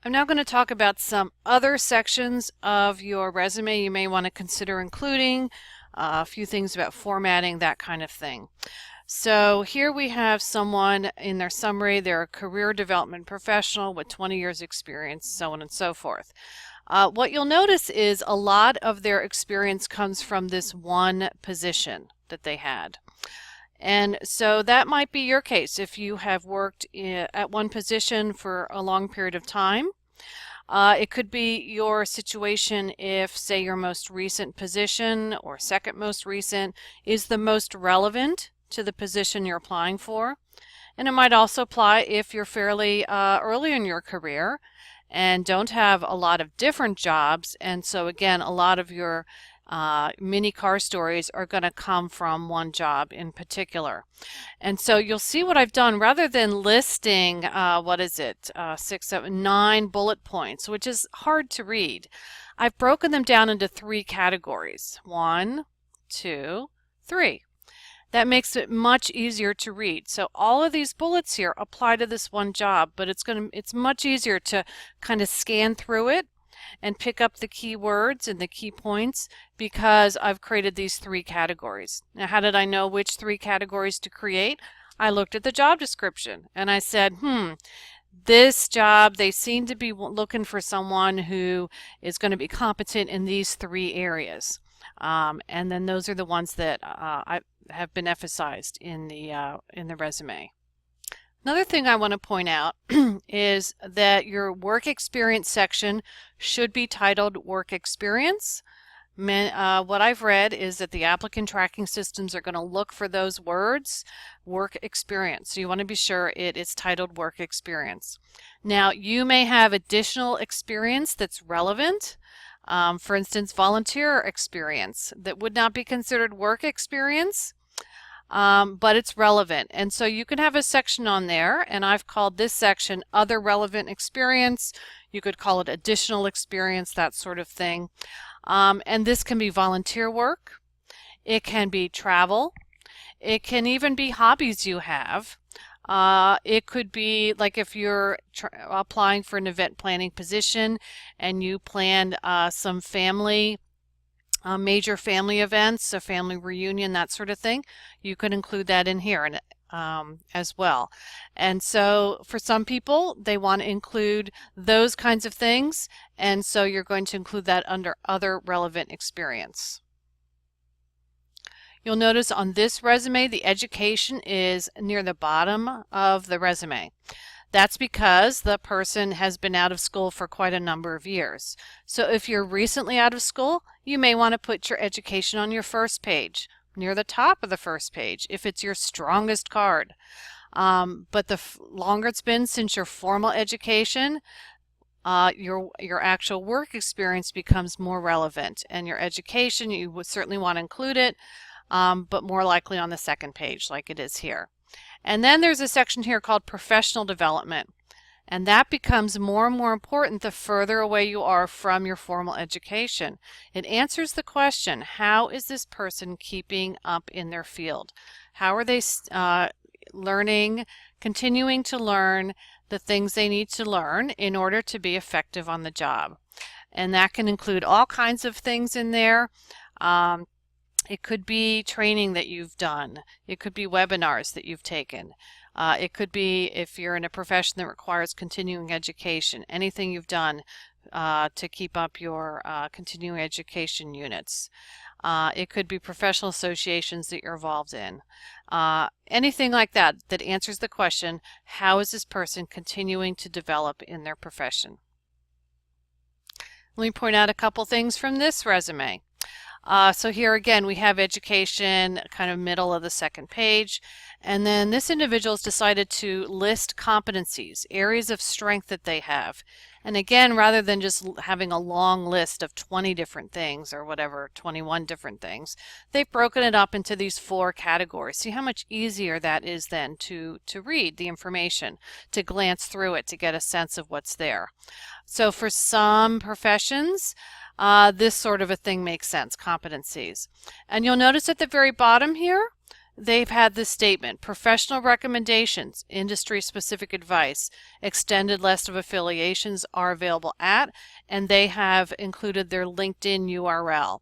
I'm now going to talk about some other sections of your resume you may want to consider including, a few things about formatting, that kind of thing. So here we have someone in their summary, they're a career development professional with 20 years experience, so on and so forth. What you'll notice is a lot of their experience comes from this one position that they had. And so that might be your case if you have worked at one position for a long period of time. It could be your situation if, say, your most recent position or second most recent is the most relevant to the position you're applying for. And it might also apply if you're fairly early in your career and don't have a lot of different jobs. And so, again, a lot of your mini car stories are going to come from one job in particular. And so you'll see what I've done rather than listing, what is it, 6, 7, 9 bullet points, which is hard to read. I've broken them down into 3 categories. 1, 2, 3. That makes it much easier to read. So all of these bullets here apply to this one job, but it's much easier to kind of scan through it and pick up the key words and the key points because I've created these 3 categories. Now, how did I know which 3 categories to create? I looked at the job description and I said, this job, they seem to be looking for someone who is going to be competent in these 3 areas. And then those are the ones that I have been emphasized in the resume. Another thing I want to point out is that your work experience section should be titled Work Experience. What I've read is that the applicant tracking systems are going to look for those words, work experience. So you want to be sure it is titled Work Experience. Now, you may have additional experience that's relevant. For instance, volunteer experience that would not be considered work experience. But it's relevant. And so you can have a section on there, and I've called this section Other Relevant Experience. You could call it Additional Experience, that sort of thing. And this can be volunteer work. It can be travel. It can even be hobbies you have. It could be like if you're applying for an event planning position and you planned some major family events, a family reunion, that sort of thing, you could include that in here as well. And so for some people, they want to include those kinds of things, and so you're going to include that under Other Relevant Experience. You'll notice on this resume, the education is near the bottom of the resume. That's because the person has been out of school for quite a number of years. So if you're recently out of school, you may want to put your education on your first page, near the top of the first page, if it's your strongest card. But the longer it's been since your formal education, your actual work experience becomes more relevant. And your education, you would certainly want to include it, but more likely on the second page like it is here. And then there's a section here called Professional Development. And that becomes more and more important the further away you are from your formal education. It answers the question, how is this person keeping up in their field? How are they learning, continuing to learn the things they need to learn in order to be effective on the job? And that can include all kinds of things in there. It could be training that you've done. It could be webinars that you've taken. It could be if you're in a profession that requires continuing education, anything you've done to keep up your continuing education units. It could be professional associations that you're involved in. Anything like that that answers the question, how is this person continuing to develop in their profession? Let me point out a couple things from this resume. So here again we have education kind of middle of the second page, and then this individual has decided to list competencies, areas of strength that they have. And again, rather than just having a long list of 20 different things or whatever, 21 different things, they've broken it up into these 4 categories. See how much easier that is then to read the information, to glance through it, to get a sense of what's there. So for some professions, this sort of a thing makes sense, competencies. And you'll notice at the very bottom here, they've had this statement: professional recommendations, industry-specific advice, extended list of affiliations are available at, and they have included their LinkedIn URL.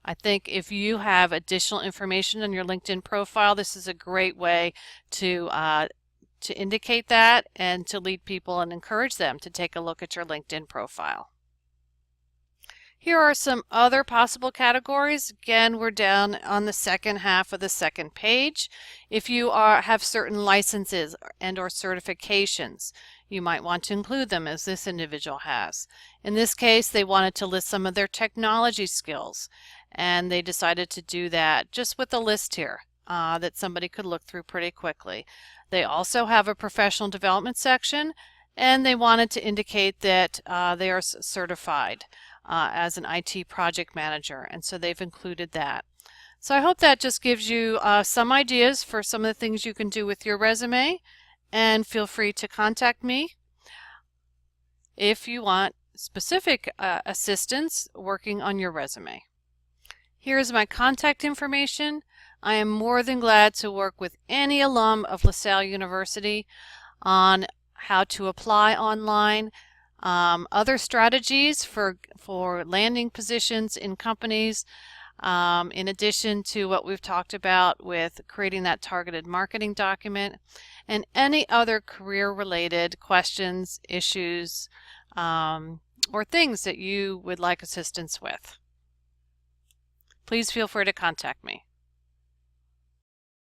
I think if you have additional information on your LinkedIn profile, this is a great way to indicate that and to lead people and encourage them to take a look at your LinkedIn profile. Here are some other possible categories. Again, we're down on the second half of the second page. If you have certain licenses and or certifications, you might want to include them, as this individual has. In this case, they wanted to list some of their technology skills, and they decided to do that just with a list here that somebody could look through pretty quickly. They also have a professional development section, and they wanted to indicate that they are certified as an IT project manager, and so they've included that. So I hope that just gives you some ideas for some of the things you can do with your resume, and feel free to contact me if you want specific assistance working on your resume. Here's my contact information. I am more than glad to work with any alum of LaSalle University on how to apply online, other strategies for landing positions in companies, in addition to what we've talked about with creating that targeted marketing document, and any other career-related questions, issues, or things that you would like assistance with. Please feel free to contact me.